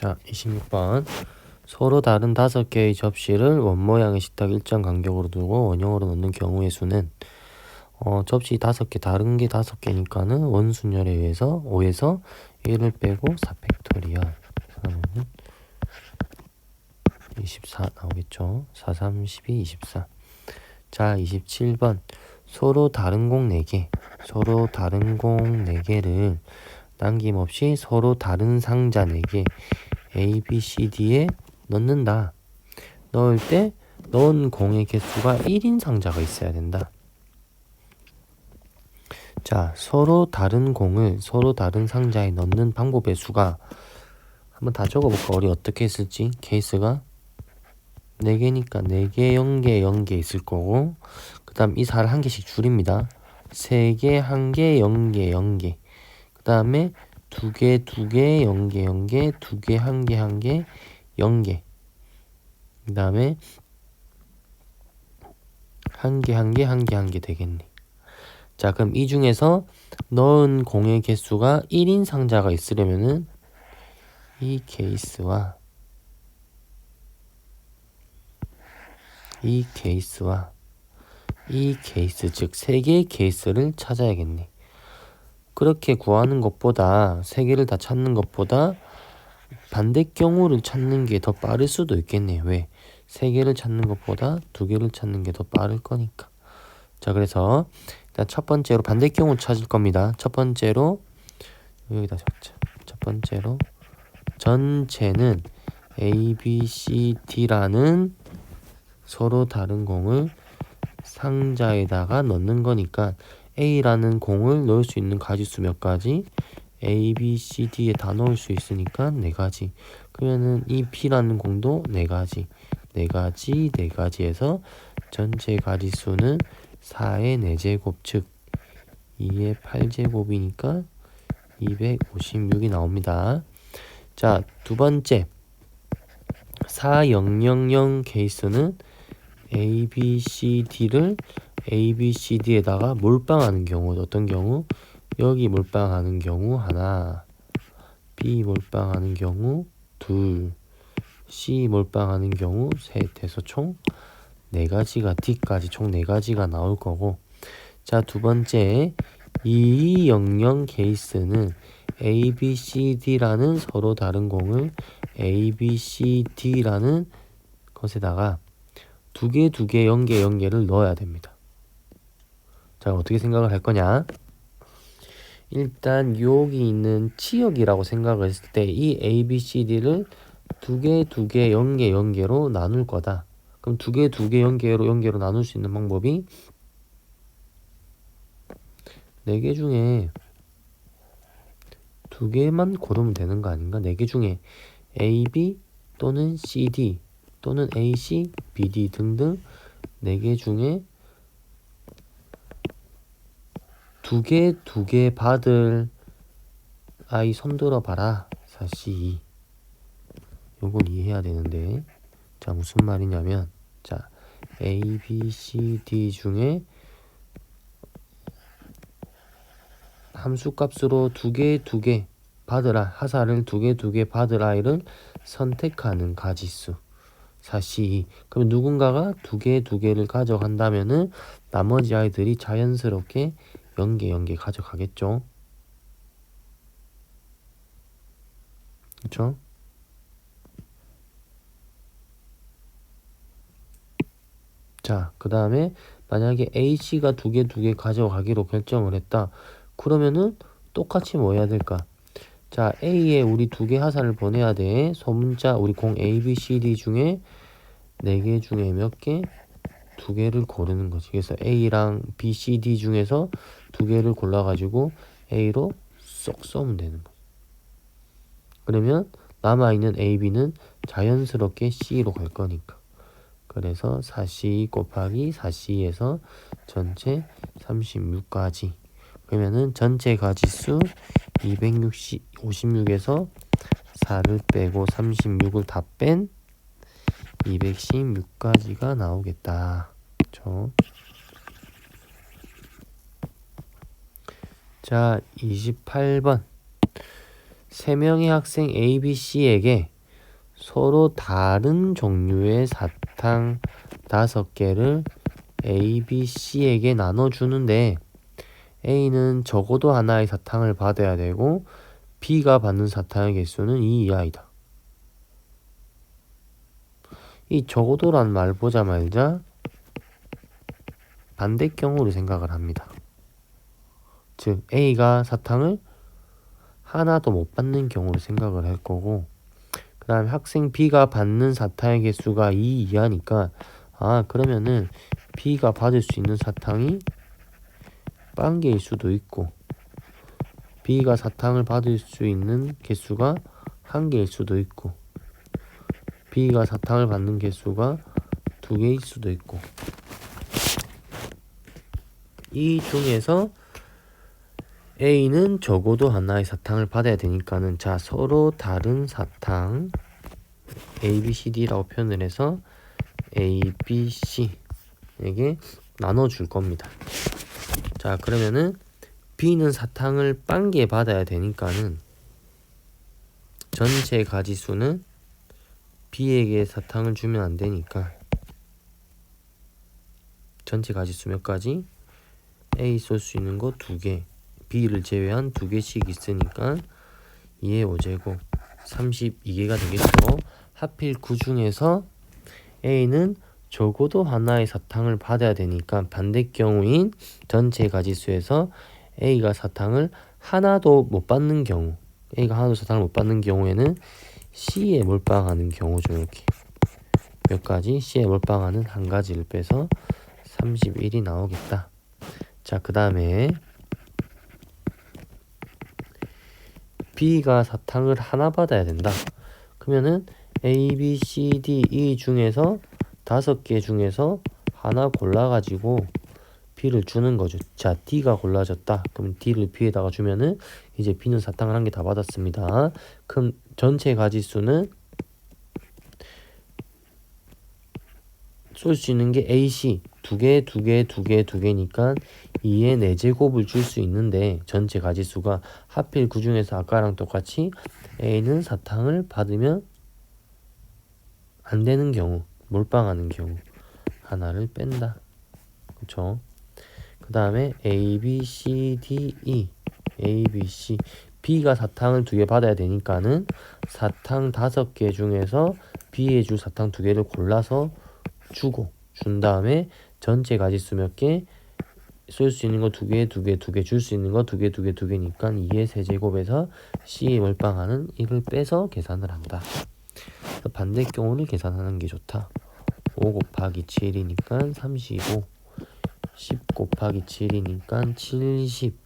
자, 26번. 서로 다른 5개의 접시를 원모양의 식탁 일정 간격으로 두고 원형으로 놓는 경우의 수는 접시 5개, 다른 게 5개니까는 원순열에 의해서 5에서 1을 빼고 4팩토리얼 그러면은 24 나오겠죠. 4, 3, 12, 24. 자, 27번. 서로 다른 공 4개, 서로 다른 공 4개를 남김없이 서로 다른 상자 4개 A, B, C, D에 넣는다. 넣을 때 넣은 공의 개수가 1인 상자가 있어야 된다. 자, 서로 다른 공을 서로 다른 상자에 넣는 방법의 수가 한번 다 적어볼까? 우리 어떻게 했을지. 케이스가 4개니까 4개, 0개, 0개 있을 거고, 그 다음 이 4를 한 개씩 줄입니다. 3개, 1개, 0개, 0개. 그 다음에 2개, 2개, 0개, 0개, 2개, 1개, 1개, 0개. 그 다음에 1개, 1개, 1개, 1개 되겠네. 자, 그럼 이 중에서 넣은 공의 개수가 1인 상자가 있으려면은 이 케이스와 이 케이스와 이 케이스, 즉 3개의 케이스를 찾아야겠네. 그렇게 구하는 것보다 3개를 다 찾는 것보다 반대 경우를 찾는 게 더 빠를 수도 있겠네. 왜? 3개를 찾는 것보다 2개를 찾는 게 더 빠를 거니까. 자, 그래서 일단 첫 번째로 반대 경우 찾을 겁니다. 첫 번째로 여기다 적자. 첫 번째로 전체는 A, B, C, D라는 서로 다른 공을 상자에다가 넣는 거니까 A라는 공을 넣을 수 있는 가지수 몇 가지? A, B, C, D에 다 넣을 수 있으니까 4가지. 그러면은 이 B라는 공도 4가지. 4가지, 4가지에서 전체 가지수는 4의 4제곱, 즉 2의 8제곱이니까 256이 나옵니다. 자, 두 번째 4000 케이스는 A, B, C, D를 A, B, C, D에다가 몰빵하는 경우, 어떤 경우? 여기 몰빵하는 경우 하나, B 몰빵하는 경우 둘, C 몰빵하는 경우 셋 해서 총 4가지가 D까지 총 4가지가 나올 거고, 자, 두 번째 2200 케이스는 A, B, C, D라는 서로 다른 공을 A, B, C, D라는 것에다가 2개, 2개, 0개, 0개를 넣어야 됩니다. 자, 어떻게 생각을 할 거냐? 일단 여기 있는 치역이라고 생각을 했을 때 이 A, B, C, D를 2개, 2개, 0개, 0개로 나눌 거다. 그럼 2개, 2개, 0개로 나눌 수 있는 방법이 4개 중에 2개만 고르면 되는 거 아닌가? 4개 중에 A, B 또는 C, D 또는 A, C, B, D 등등 4개 중에 2개 받을 아이 손들어 봐라. 사시 요걸 이해해야 되는데, 자, 무슨 말이냐면, 자, A, B, C, D 중에 함수값으로 2개 받으라, 하사를 2개 받을 아이를 선택하는 가지수 사시. 그럼 누군가가 2개를 가져간다면은 나머지 아이들이 자연스럽게 0개 가져가겠죠. 그쵸? 자, 그 다음에 만약에 A씨가 2개 가져가기로 결정을 했다. 그러면은 똑같이 뭐 해야 될까? 자, A에 우리 2개 하사를 보내야 돼. 소문자 우리 공 A, B, C, D 중에 4개 중에 몇 개? 2개를 고르는 거지. 그래서 A랑 B, C, D 중에서 2개를 골라가지고 A로 쏙 쏘면 되는 거지. 그러면 남아있는 A, B는 자연스럽게 C로 갈 거니까. 그래서 4C 곱하기 4C에서 전체 36가지. 그러면은 전체 가지수 256에서 4를 빼고 36을 다 뺀 216가지가 나오겠다. 그쵸? 자, 28번. 3명의 학생 A, B, C에게 서로 다른 종류의 사탕 5개를 A, B, C에게 나눠주는데 A는 적어도 하나의 사탕을 받아야 되고 B가 받는 사탕의 개수는 2 이하이다. 이 적어도란 말 보자마자 반대경우로 생각을 합니다. 즉 A가 사탕을 하나도 못 받는 경우로 생각을 할 거고, 그 다음에 학생 B가 받는 사탕의 개수가 2 이하니까 그러면은 B가 받을 수 있는 사탕이 1개일 수도 있고 B가 사탕을 받을 수 있는 개수가 1개일 수도 있고 B가 사탕을 받는 개수가 2개일 수도 있고, 이 중에서 A는 적어도 하나의 사탕을 받아야 되니까는 자 서로 다른 사탕 A, B, C, D라고 표현을 해서 A, B, C에게 나눠줄 겁니다. 자 그러면은 B는 사탕을 1개 받아야 되니까는 전체 가지수는 B에게 사탕을 주면 안 되니까 전체 가지수 몇 가지? A 쏠 수 있는 거 2개, B를 제외한 2개씩 있으니까 2의 5제곱 32개가 되겠죠. 하필 그 중에서 A는 적어도 하나의 사탕을 받아야 되니까 반대 경우인 전체 가지수에서 A가 사탕을 하나도 못 받는 경우, A가 하나도 사탕을 못 받는 경우에는 C에 몰빵하는 경우죠. 이렇게 몇 가지? C에 몰빵하는 한 가지를 빼서 31이 나오겠다. 자 그 다음에 B가 사탕을 하나 받아야 된다. 그러면은 A, B, C, D, E 중에서 5개 중에서 하나 골라가지고 B를 주는 거죠. 자 D가 골라졌다. 그럼 D를 B에다가 주면은 이제 B는 사탕을 1개 다 받았습니다. 그럼 전체 가지수는 쏠 수 있는 게 A, C 2개, 2개, 2개, 2개니까 2의 4제곱을 줄 수 있는데 전체 가지수가 하필 그 중에서 아까랑 똑같이 A는 사탕을 받으면 안 되는 경우, 몰빵하는 경우 하나를 뺀다. 그쵸? 그 다음에 A, B, C, D, E A, B, C B가 사탕을 2개 받아야 되니까는 사탕 5개 중에서 B에 줄 사탕 2개를 골라서 준 다음에 전체 가지수 몇 개? 쏠 수 있는 거 2개, 2개, 2개, 줄 수 있는 거 2개, 2개, 2개니까 2의 세제곱에서 C에 몰빵하는 1을 빼서 계산을 한다. 반대 경우를 계산하는 게 좋다. 5 곱하기 7이니까 35, 10 곱하기 7이니까 70.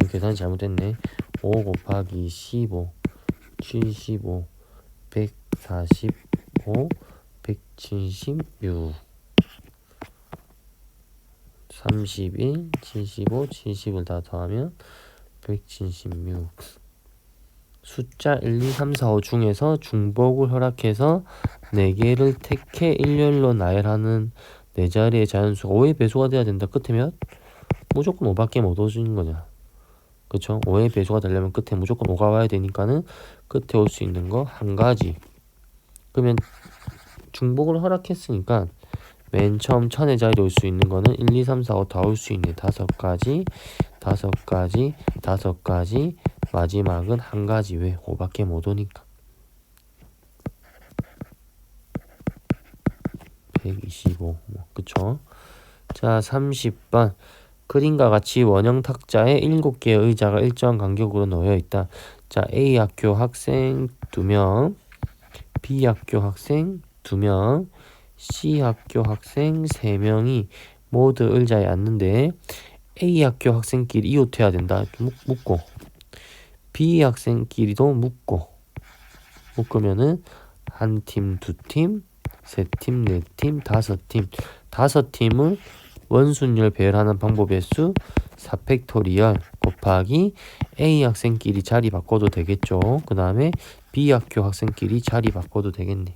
이 계산이 잘못됐네. 5 곱하기 15, 75, 145, 176. 31, 75, 70을 다 더하면 176. 숫자 1, 2, 3, 4, 5 중에서 중복을 허락해서 4개를 택해 일렬로 나열하는 4자리의 자연수가 5의 배수가 돼야 된다. 끝에 몇? 무조건 5밖에 못 오는 거냐. 그쵸? 5의 배수가 되려면 끝에 무조건 5가 와야 되니까는 끝에 올 수 있는 거 한 가지. 그러면 중복을 허락했으니까 맨 처음 1000의 자리에 올 수 있는 거는 1, 2, 3, 4, 5 다 올 수 있네. 5가지, 5가지, 5가지, 마지막은 한 가지. 왜? 5밖에 못 오니까. 125. 그쵸? 자, 30번. 그림과 같이 원형 탁자에 7개의 의자가 일정한 간격으로 놓여 있다. 자, A 학교 학생 2명, B 학교 학생 2명, C 학교 학생 3명이 모두 의자에 앉는데 A 학교 학생끼리 이웃해야 된다. 묶고 B 학생끼리도 묶으면은 한 팀, 두 팀, 세 팀, 네 팀, 5팀. 5팀을 원순열 배열하는 방법의 수 4팩토리얼 곱하기 A 학생끼리 자리 바꿔도 되겠죠. 그 다음에 B 학교 학생끼리 자리 바꿔도 되겠네.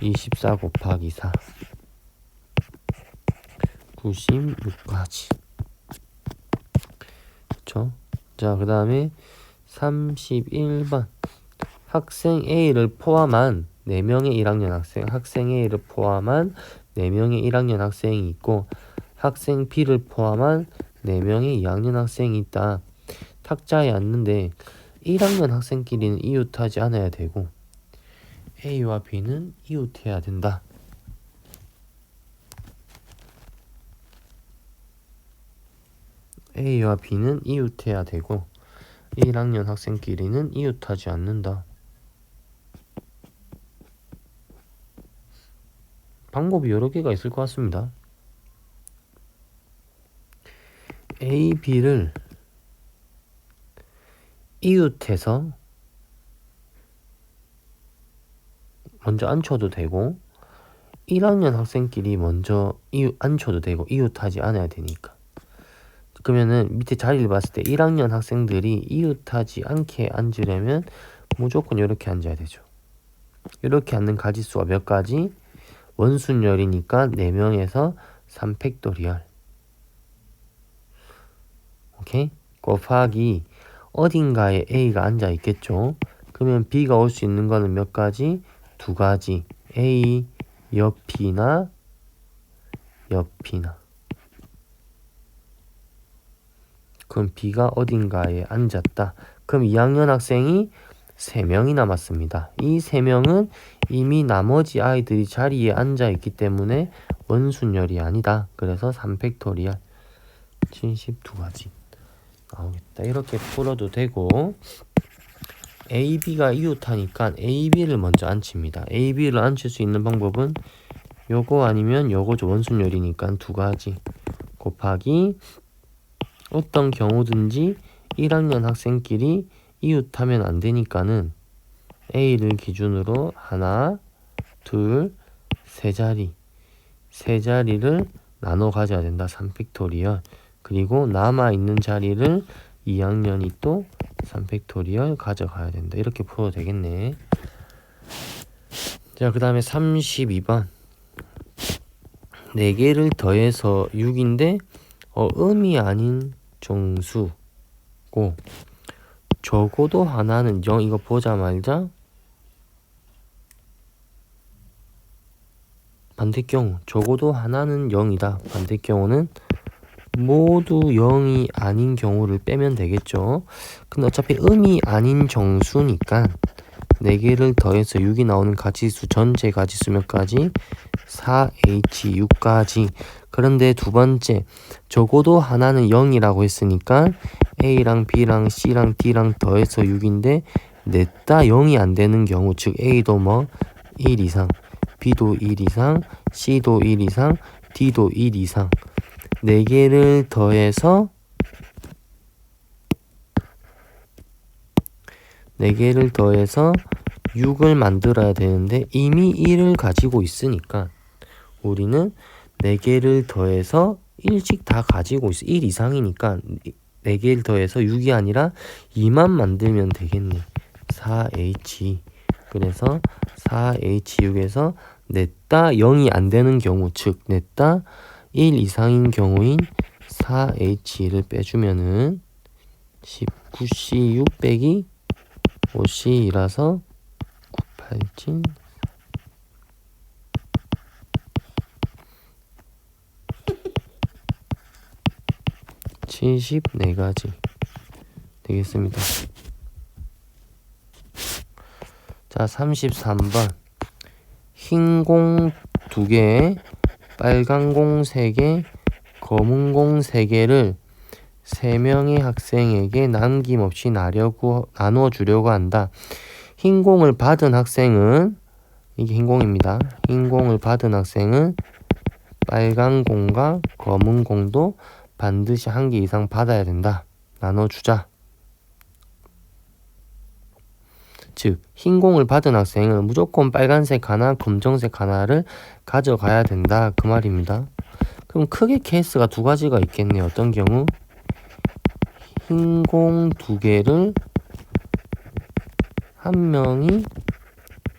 24 곱하기 4. 96가지. 그쵸? 자, 그 다음에 31번. 학생 A를 포함한 4명의 1학년 학생 A를 포함한 4명의 1학년 학생이 있고, 학생 B를 포함한 4명의 2학년 학생이 있다. 탁자에 앉는데 1학년 학생끼리는 이웃하지 않아야 되고, A와 B는 이웃해야 된다. A와 B는 이웃해야 되고 1학년 학생끼리는 이웃하지 않는다. 방법이 여러 개가 있을 것 같습니다. A, B를 이웃해서 먼저 앉혀도 되고 1학년 학생끼리 먼저 앉혀도 되고 이웃하지 않아야 되니까. 그러면은 밑에 자리를 봤을 때 1학년 학생들이 이웃하지 않게 앉으려면 무조건 이렇게 앉아야 되죠. 이렇게 앉는 가지수가 몇 가지? 원순열이니까 4명에서 3팩토리얼. 오케이? 곱하기 어딘가에 A가 앉아 있겠죠. 그러면 B가 올 수 있는 거는 몇 가지? 2가지. A 옆이나 옆이나. 그럼 B가 어딘가에 앉았다. 그럼 2학년 학생이 3명이 남았습니다. 이 3명은 이미 나머지 아이들이 자리에 앉아 있기 때문에 원순열이 아니다. 그래서 3팩토리얼 72가지 나오겠다. 이렇게 풀어도 되고, A, B가 이웃하니까 A, B를 먼저 앉힙니다. A, B를 앉힐 수 있는 방법은 요거 아니면 요거죠. 원순열이니까 2가지 곱하기 어떤 경우든지 1학년 학생끼리 이웃하면 안 되니까는 A를 기준으로 하나, 둘, 세 자리를 나눠 가져야 된다. 3팩토리얼. 그리고 남아있는 자리를 2학년이 또 3팩토리얼 가져가야 된다. 이렇게 풀어도 되겠네. 자, 그 다음에 32번. 4개를 더해서 6인데 음이 아닌 정수고, 적어도 하나는 0. 이거 보자 말자. 반대 경우 적어도 하나는 0이다. 반대 경우는 모두 0이 아닌 경우를 빼면 되겠죠. 근데 어차피 음이 아닌 정수니까 4개를 더해서 6이 나오는 가지수, 전체 가지수 몇 가지? 4H 6가지. 그런데 두 번째, 적어도 하나는 0이라고 했으니까 A랑 B랑 C랑 D랑 더해서 6인데 넷 다 0이 안 되는 경우, 즉 A도 1 이상, B도 1 이상, C도 1 이상, D도 1 이상 4개를 더해서 6을 만들어야 되는데 이미 1을 가지고 있으니까 우리는 4개를 더해서 1씩 다 가지고 있어. 1 이상이니까 4개를 더해서 6이 아니라 2만 만들면 되겠네. 4H. 그래서 4H6에서 넷다 0이 안 되는 경우, 즉 넷다 1 이상인 경우인 4H를 빼주면은 19C 600이 5C이라서 987 74가지 되겠습니다. 자, 33번. 흰 공 2개, 빨간 공 3개, 검은 공 3개를 3명의 학생에게 남김없이 나눠주려고 한다. 흰 공을 받은 학생은, 이게 흰 공입니다. 흰 공을 받은 학생은 빨간 공과 검은 공도 반드시 1개 이상 받아야 된다. 나눠주자. 즉, 흰 공을 받은 학생은 무조건 빨간색 하나, 검정색 하나를 가져가야 된다. 그 말입니다. 그럼 크게 케이스가 2가지가 있겠네요. 어떤 경우? 흰 공 2개를 한 명이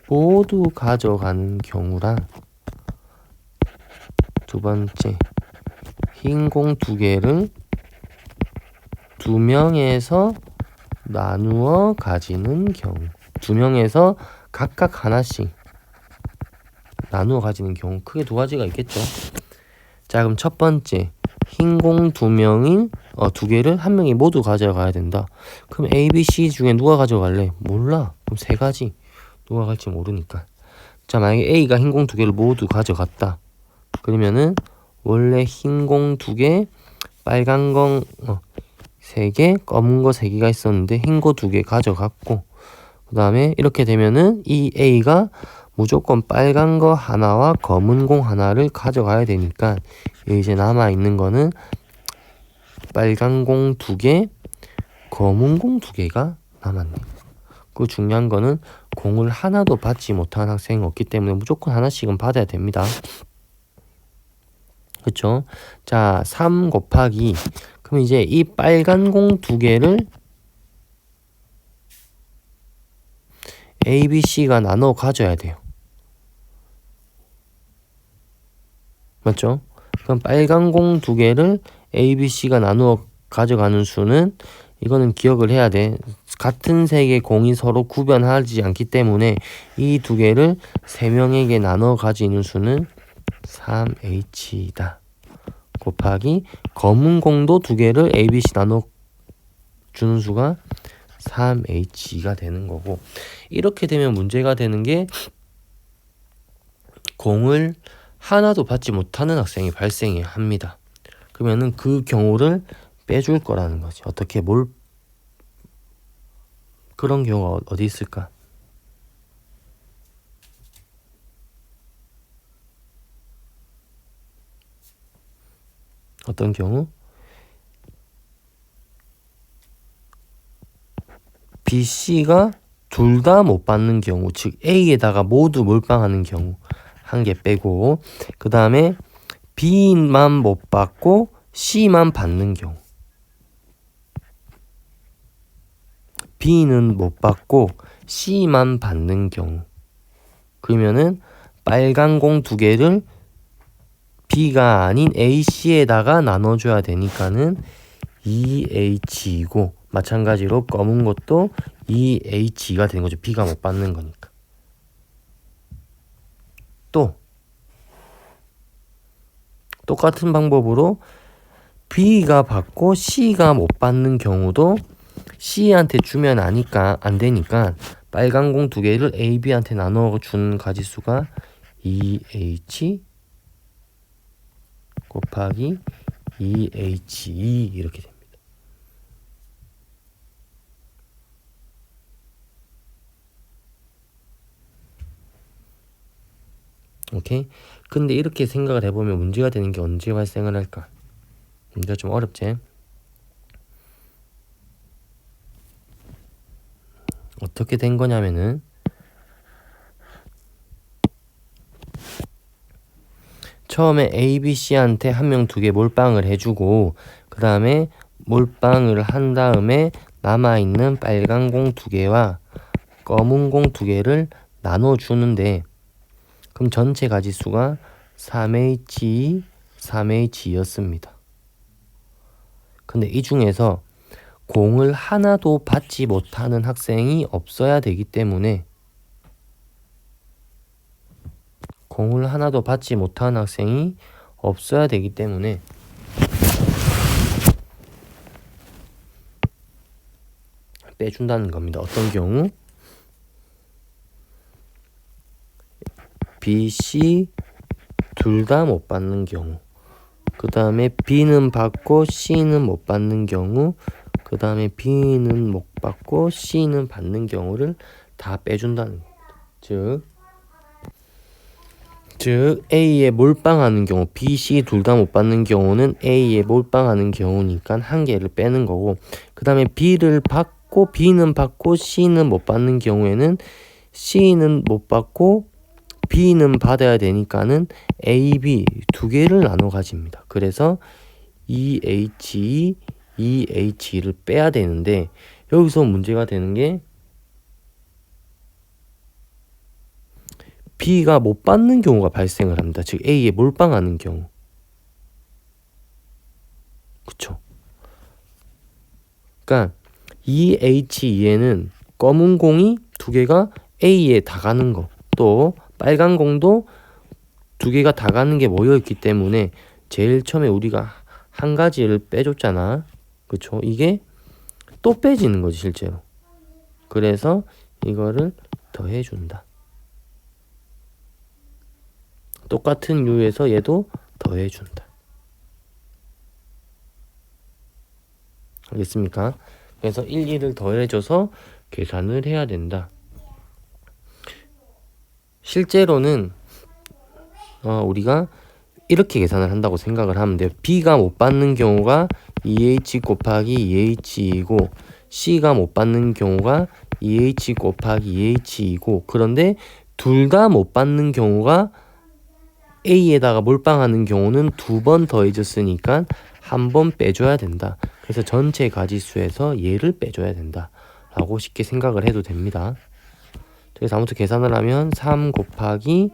모두 가져가는 경우랑, 두 번째, 흰 공 두 개를 두 명에서 나누어 가지는 경우. 두 명에서 각각 하나씩 나누어 가지는 경우 크게 두 가지가 있겠죠. 자, 그럼 첫 번째 흰 공 두 개를 한 명이 모두 가져가야 된다. 그럼 A, B, C 중에 누가 가져갈래? 몰라. 그럼 세 가지. 누가 갈지 모르니까. 자, 만약에 A가 흰 공 두 개를 모두 가져갔다. 그러면은 원래 흰 공 두 개, 빨간 공 세 개, 검은 거 세 개가 있었는데 흰 거 두 개 가져갔고, 그 다음에 이렇게 되면은 이 A가 무조건 빨간 거 하나와 검은 공 하나를 가져가야 되니까 이제 남아있는 거는 빨간 공 두 개, 검은 공 두 개가 남았네. 그 중요한 거는 공을 하나도 받지 못한 학생이 없기 때문에 무조건 하나씩은 받아야 됩니다. 그쵸? 자, 3 곱하기 그럼 이제 이 빨간 공 두 개를 A, B, C가 나눠 가져야 돼요. 맞죠? 그럼 빨간 공 두 개를 A, B, C가 나누어 가져가는 수는 이거는 기억을 해야 돼. 같은 색의 공이 서로 구별하지 않기 때문에 이 두 개를 세 명에게 나눠 가지는 수는 3H이다. 곱하기 검은 공도 두 개를 A, B, C 나눠 주는 수가 3H가 되는 거고, 이렇게 되면 문제가 되는 게 공을 하나도 받지 못하는 학생이 발생해야 합니다. 그러면은 그 경우를 빼줄 거라는 거지. 어떻게 그런 경우가 어디 있을까? 어떤 경우? B, C가 둘 다 못 받는 경우, 즉 A에다가 모두 몰빵하는 경우 한 개 빼고, 그 다음에 B만 못 받고 C만 받는 경우, B는 못 받고 C만 받는 경우, 그러면은 빨간 공 두 개를 B가 아닌 A, C에다가 나눠줘야 되니까는 2H이고, 마찬가지로 검은 것도 2H가 되는 거죠. B가 못 받는 거니까. 또 똑같은 방법으로 B가 받고 C가 못 받는 경우도 C한테 주면 안 되니까 빨간 공 두 개를 A, B한테 나눠 준 가지수가 2H 곱하기 2H2 이렇게 됩니다. 오케이? 근데 이렇게 생각을 해보면 문제가 되는 게 언제 발생을 할까? 문제가 좀 어렵지? 어떻게 된 거냐면은 처음에 A, B, C한테 한 명 두 개 몰빵을 해주고, 그 다음에 몰빵을 한 다음에 남아있는 빨간 공 두 개와 검은 공 두 개를 나눠주는데, 그럼 전체 가지수가 3H, 3H였습니다. 근데 이 중에서 공을 하나도 받지 못하는 학생이 없어야 되기 때문에, 공을 하나도 받지 못하는 학생이 없어야 되기 때문에 빼준다는 겁니다. 어떤 경우? B, C 둘 다 못 받는 경우, 그 다음에 B는 받고 C는 못 받는 경우, 그 다음에 B는 못 받고 C는 받는 경우를 다 빼준다는 겁니다. 즉 A에 몰빵하는 경우, B, C 둘 다 못 받는 경우는 A에 몰빵하는 경우니까 한 개를 빼는 거고, 그 다음에 B를 받고 B는 받고 C는 못 받는 경우에는 C는 못 받고 B는 받아야 되니까는 A, B 두 개를 나눠 가집니다. 그래서 2H, 2H를 빼야 되는데, 여기서 문제가 되는 게 B가 못 받는 경우가 발생을 합니다. 즉 A에 몰빵하는 경우. 그쵸? 그러니까 EHE에는 검은 공이 두 개가 A에 다 가는 거, 또 빨간 공도 두 개가 다 가는 게 모여 있기 때문에 제일 처음에 우리가 한 가지를 빼줬잖아. 그쵸? 이게 또 빼지는 거지 실제로. 그래서 이거를 더해준다. 똑같은 유에서 얘도 더해준다. 알겠습니까? 그래서 1, 2를 더해줘서 계산을 해야 된다. 실제로는 우리가 이렇게 계산을 한다고 생각을 하면 돼요. B가 못 받는 경우가 2H 곱하기 2H이고 C가 못 받는 경우가 2H 곱하기 2H이고, 그런데 둘 다 못 받는 경우가 A에다가 몰빵하는 경우는 두 번 더해졌으니까 한 번 빼줘야 된다. 그래서 전체 가지수에서 얘를 빼줘야 된다 라고 쉽게 생각을 해도 됩니다. 그래서 아무튼 계산을 하면 3 곱하기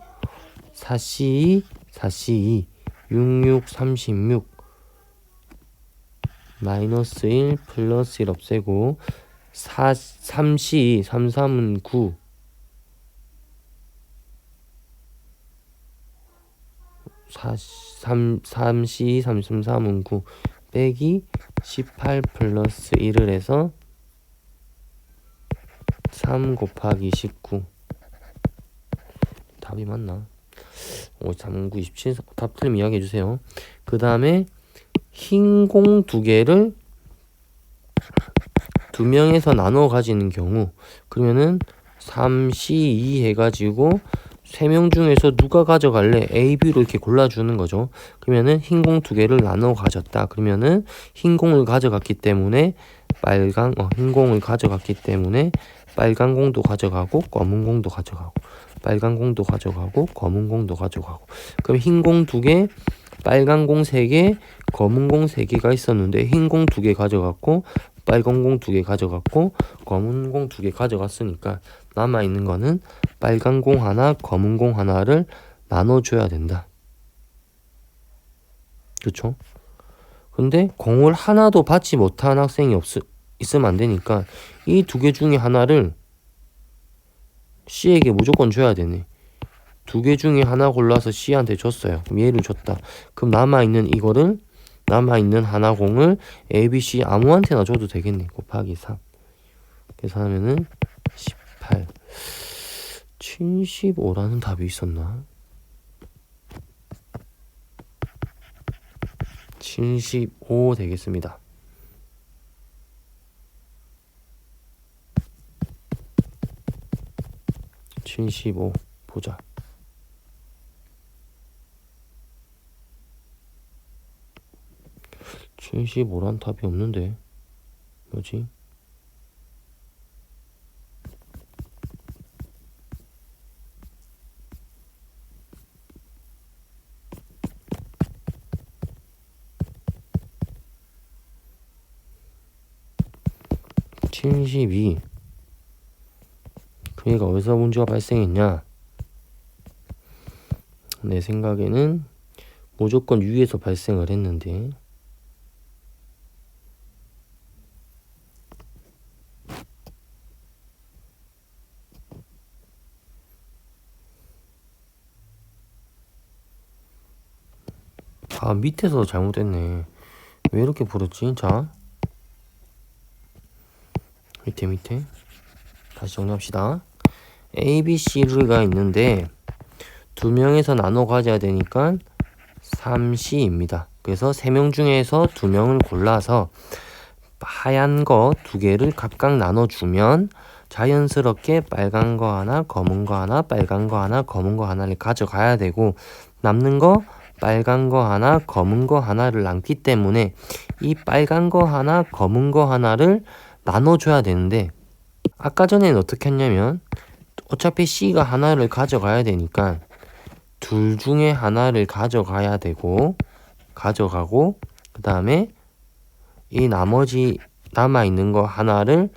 4C2 4C2 66 36 마이너스 1 플러스 1 없애고 3C 33은 9 3C 33은 9 빼기 18 플러스 1을 해서 3 곱하기 19. 답이 맞나? 3, 9, 27. 답 틀리면 이야기해주세요. 그 다음에 흰 공 두 개를 두 명에서 나눠 가지는 경우, 그러면은 3C2 해가지고 3명 중에서 누가 가져갈래? A, B로 이렇게 골라주는 거죠. 그러면은 흰 공 두 개를 나눠 가졌다. 그러면은 흰 공을 가져갔기 때문에 흰 공을 가져갔기 때문에 빨간 공도 가져가고 검은 공도 가져가고, 빨간 공도 가져가고 검은 공도 가져가고. 그럼 흰 공 2개, 빨간 공 3개, 검은 공 3개가 있었는데 흰 공 2개 가져갔고 빨간 공 2개 가져갔고 검은 공 2개 가져갔으니까 남아있는 거는 빨간 공 하나, 검은 공 하나를 나눠줘야 된다. 그쵸? 근데 공을 하나도 받지 못한 학생이 있으면 안 되니까 이 두 개 중에 하나를 C에게 무조건 줘야 되네. 두 개 중에 하나 골라서 C한테 줬어요. 그럼 얘를 줬다. 그럼 남아있는 하나 공을 A, B, C 아무한테나 줘도 되겠네. 곱하기 3. 계산하면은 18. 75라는 답이 있었나? 75 되겠습니다. 75 보자. 75란 답이 없는데 뭐지? (72) 그러니까 어디서 문제가 발생했냐? 내 생각에는 무조건 위에서 발생을 했는데, 밑에서 잘못됐네. 왜 이렇게 풀었지? 자, 밑에 다시 정리합시다. A, B, C가 있는데 두 명에서 나눠 가져야 되니까 3C입니다. 그래서 3명 중에서 2명을 골라서 하얀 거 2개를 각각 나눠주면 자연스럽게 빨간 거 하나, 검은 거 하나, 빨간 거 하나, 검은 거 하나를 가져가야 되고, 남는 거 빨간 거 하나, 검은 거 하나를 남기 때문에 이 빨간 거 하나, 검은 거 하나를 나눠줘야 되는데, 아까 전에는 어떻게 했냐면 어차피 C가 하나를 가져가야 되니까 둘 중에 하나를 가져가야 되고, 가져가고, 그 다음에 이 나머지 남아있는 거 하나를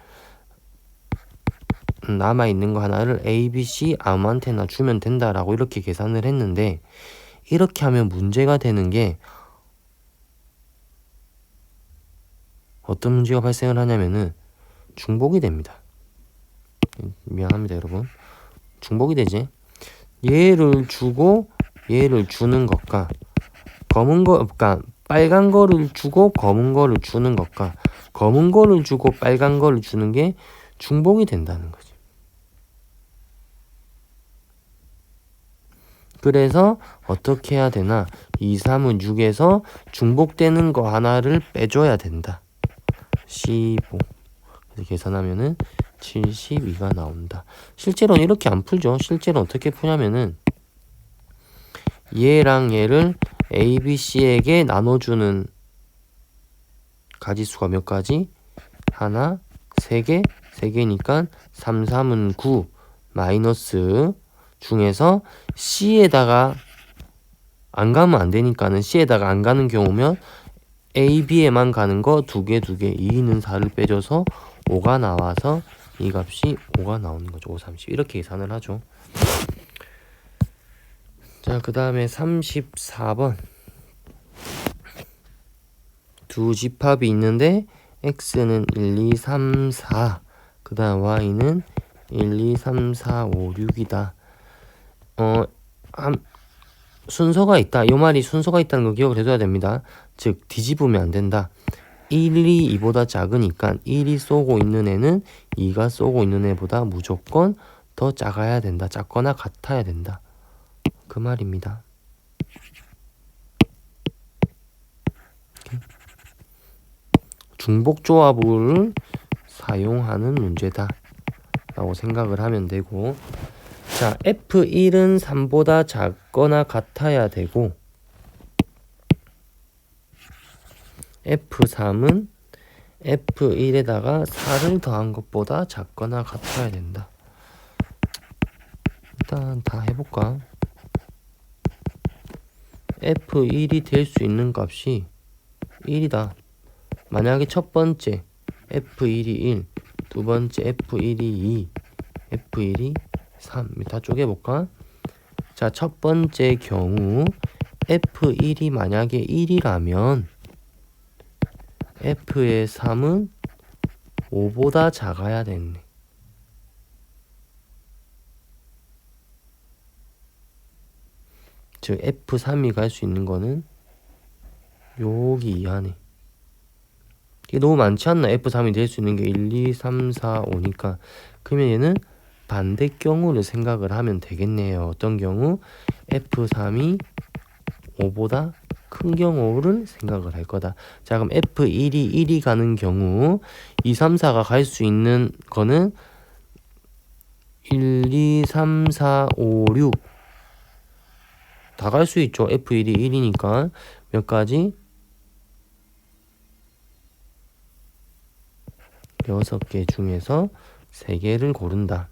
A, B, C 아무한테나 주면 된다라고 이렇게 계산을 했는데, 이렇게 하면 문제가 되는 게 어떤 문제가 발생을 하냐면은 중복이 됩니다. 미안합니다, 여러분. 중복이 되지. 얘를 주고 얘를 주는 것과 검은 거, 그러니까 빨간 거를 주고 검은 거를 주는 것과 검은 거를 주고 빨간 거를 주는 게 중복이 된다는 거지. 그래서 어떻게 해야 되나? 2, 3은 6에서 중복되는 거 하나를 빼줘야 된다. 15. 그래서 계산하면은 72가 나온다. 실제로는 이렇게 안 풀죠. 실제로 어떻게 푸냐면은 얘랑 얘를 A, B, C에게 나눠주는 가지수가 몇 가지? 하나, 3개, 3개니까 3, 3은 9 마이너스 중에서 C에다가 안 가면 안 되니까는 C에다가 안 가는 경우면 A, B에만 가는 거 2개, 2개, 2는 4를 빼줘서 5가 나와서 이 값이 5가 나오는 거죠. 5, 30 이렇게 계산을 하죠. 자, 그 다음에 34번 두 집합이 있는데 x는 1, 2, 3, 4 그 다음 y는 1, 2, 3, 4, 5, 6이다. 순서가 있다. 이 말이 순서가 있다는 거 기억을 해둬야 됩니다. 즉 뒤집으면 안 된다. 1이 2보다 작으니까 1이 쏘고 있는 애는 2가 쏘고 있는 애보다 무조건 더 작아야 된다. 작거나 같아야 된다. 그 말입니다. 중복 조합을 사용하는 문제다 라고 생각을 하면 되고, 자, F1은 3보다 작거나 같아야 되고 F3은 F1에다가 4를 더한 것보다 작거나 같아야 된다. 일단 다 해볼까? F1이 될 수 있는 값이 1이다. 만약에 첫 번째 F1이 1, 두 번째 F1이 2, F1이 3. 다 쪼개볼까? 자, 첫 번째 경우 F1이 만약에 1이라면 F의 3은 5보다 작아야 됐네. 즉 F3이 갈 수 있는 거는 여기 이하네. 이게 너무 많지 않나? F3이 될 수 있는 게 1, 2, 3, 4, 5니까. 그러면 얘는 반대 경우를 생각을 하면 되겠네요. 어떤 경우? F3이 5보다 큰 경우를 생각을 할 거다. 자, 그럼 F1이 1이 가는 경우 2, 3, 4가 갈 수 있는 거는 1, 2, 3, 4, 5, 6 다 갈 수 있죠. F1이 1이니까 몇 가지? 6개 중에서 3개를 고른다.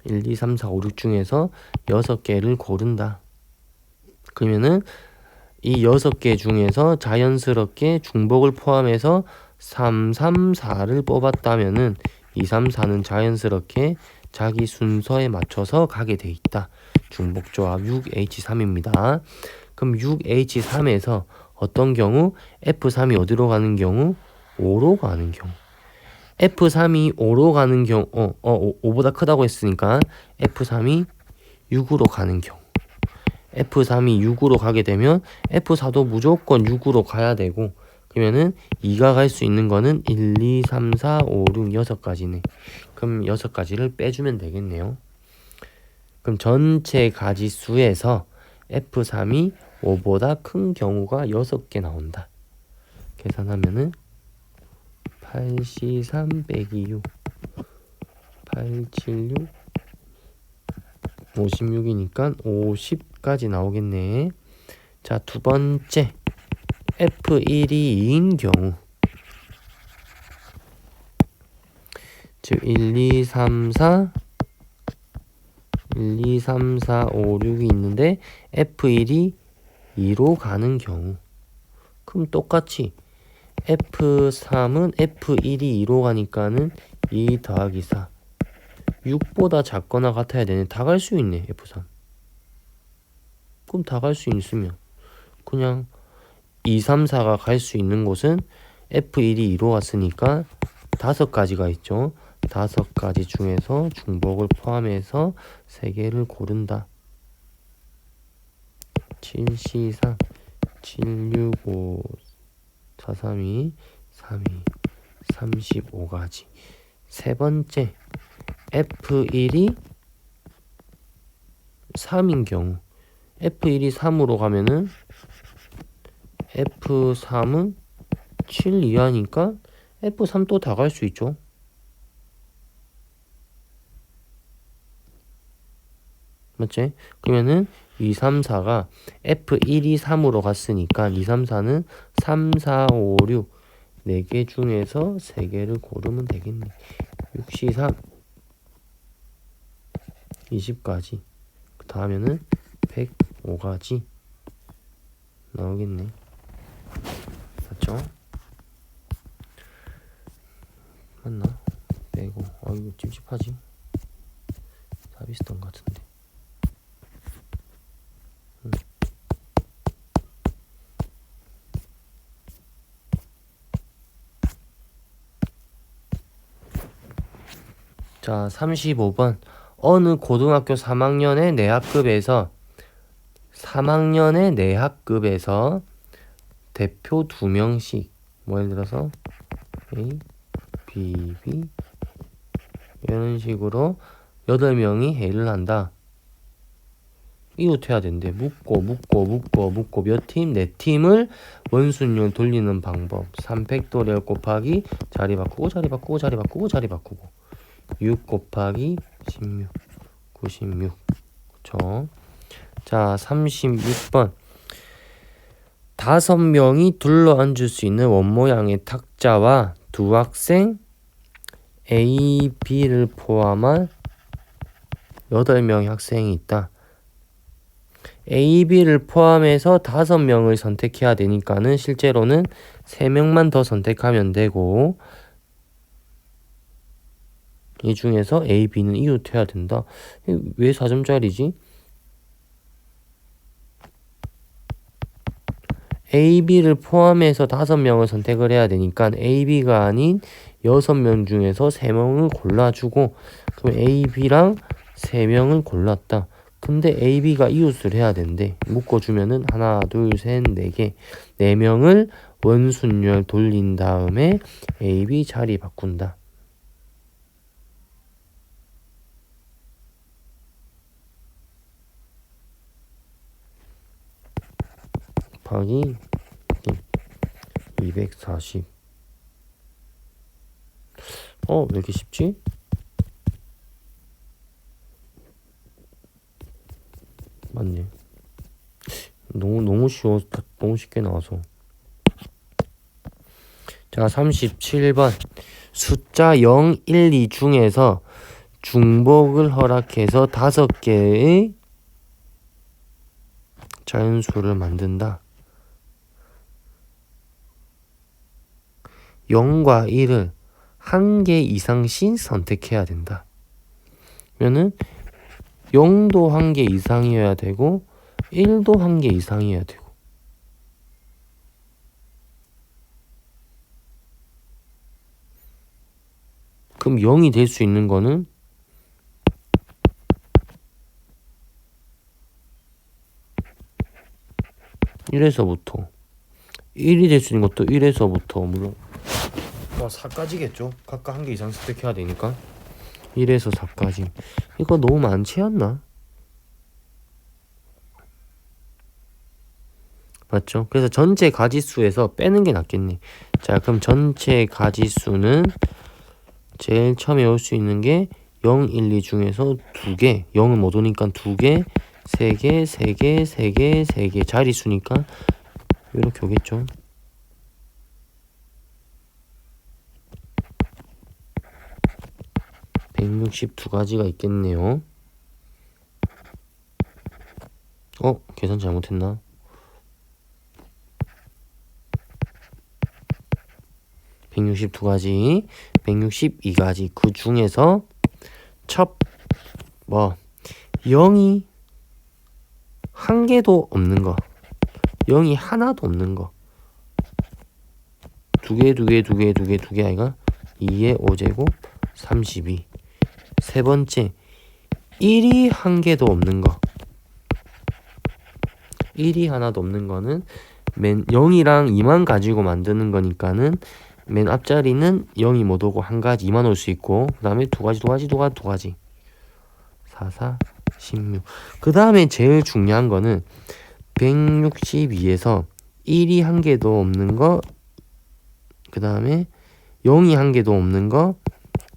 1, 2, 3, 4, 5, 6 중에서 6개를 고른다. 그러면은 이 6개 중에서 자연스럽게 중복을 포함해서 3, 3, 4를 뽑았다면은 2, 3, 4는 자연스럽게 자기 순서에 맞춰서 가게 돼 있다. 중복조합 6H3입니다. 그럼 6H3에서 어떤 경우? F3이 어디로 가는 경우? 5로 가는 경우. F3이 5로 가는 경우, 5보다 크다고 했으니까 F3이 6으로 가는 경우. F3이 6으로 가게 되면 F4도 무조건 6으로 가야 되고, 그러면은 2가 갈 수 있는 거는 1, 2, 3, 4, 5, 6, 6가지네. 그럼 6가지를 빼주면 되겠네요. 그럼 전체 가지수에서 F3이 5보다 큰 경우가 6개 나온다. 계산하면은 8C3 빼기 6 876 56이니까 50까지 나오겠네. 자, 두 번째 F1이 2인 경우, 즉 1, 2, 3, 4 1, 2, 3, 4, 5, 6이 있는데 F1이 2로 가는 경우, 그럼 똑같이 F3은 F1이 2로 가니까는 2 더하기 4 6보다 작거나 같아야 되네. 다 갈 수 있네. F3 그럼 다 갈 수 있으면 그냥 2, 3, 4가 갈 수 있는 곳은 F1이 2로 왔으니까 5가지가 있죠. 5가지 중에서 중복을 포함해서 3개를 고른다. 7C3, 765, 432, 32, 35가지. 세 번째, F1이 3인 경우 F1이 3으로 가면은 F3은 7 이하니까 F3 또 다 갈 수 있죠. 맞지? 그러면은 2, 3, 4가 F1이 3으로 갔으니까 2, 3, 4는 3, 4, 5, 6 4개 중에서 3개를 고르면 되겠네. 6, 3 20가지 그 다음에는 105가지 나오겠네. 맞죠? 맞나? 빼고 이거 찝찝하지? 다 비슷한 것 같은데. 자, 35번. 어느 고등학교 3학년의 내학급에서 대표 2명씩 예를 들어서 A, B, B 이런 식으로 8명이 회의를 한다. 이웃해야 된대. 묶고 몇 팀? 4팀을 원순열 돌리는 방법. 3팩토리얼 곱하기 자리 바꾸고 6 곱하기 16 96. 그쵸? 자, 36번. 5명이 둘러앉을 수 있는 원모양의 탁자와 2학생 A, B를 포함한 8명의 학생이 있다. A, B를 포함해서 5명을 선택해야 되니까는 실제로는 3명만 더 선택하면 되고, 이 중에서 A, B는 이웃해야 된다. 왜 4점짜리지? A, B를 포함해서 5명을 선택을 해야 되니까 A, B가 아닌 6명 중에서 3명을 골라주고, 그럼 A, B랑 3명을 골랐다. 근데 A, B가 이웃을 해야 된대. 묶어주면은 하나, 둘, 셋, 4개. 4명을 원순열 돌린 다음에 A, B 자리 바꾼다. 곱하기 240. 왜 이렇게 쉽지? 맞네. 너무 쉬워. 너무 쉽게 나와서. 자, 37번. 숫자 0, 1, 2 중에서 중복을 허락해서 5개의 자연수를 만든다. 0과 1을 1개 이상씩 선택해야 된다. 그러면은 0도 1개 이상이어야 되고 1도 1개 이상이어야 되고. 그럼 0이 될 수 있는 거는 1에서부터 1이 될 수 있는 것도 1에서부터 물론 4까지겠죠. 각각 1개 이상 선택해야 되니까 1에서 4까지. 이거 너무 많지 않나? 맞죠? 그래서 전체 가지수에서 빼는 게 낫겠네. 자, 그럼 전체 가지수는 제일 처음에 올 수 있는 게 0, 1, 2 중에서 2개. 0은 못 오니까 2개, 3개, 3개, 3개, 3개. 자리수니까 이렇게 오겠죠. (162가지가) 있겠네요. 계산 잘못했나? (162가지) 162가지 그 중에서 0이 1개도 없는 거, 0이 하나도 없는 거. 두 개 아이가 2의 5제곱 32. 세 번째 1이 한 개도 없는 거. 1이 하나도 없는 거는 맨 0이랑 2만 가지고 만드는 거니까는 맨 앞자리는 0이 못 오고 한 가지 2만 올 수 있고 그 다음에 두 가지 4, 4, 16. 그 다음에 제일 중요한 거는 162에서 1이 한 개도 없는 거, 그 다음에 0이 한 개도 없는 거,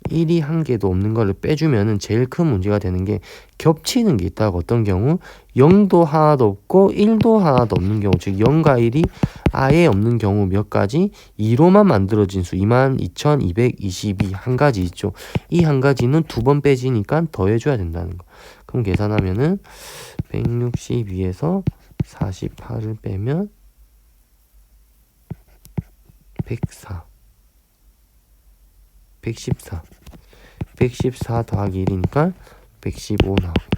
1이 한 개도 없는 거를 빼주면은 제일 큰 문제가 되는 게 겹치는 게 있다고. 어떤 경우 0도 하나도 없고 1도 하나도 없는 경우, 즉 0과 1이 아예 없는 경우 몇 가지? 2로만 만들어진 수 22,222 한 가지 있죠. 이 한 가지는 두 번 빼지니까 더해줘야 된다는 거. 그럼 계산하면은 162에서 48을 빼면 104 114 더하기 1이니까 115 나오겠죠.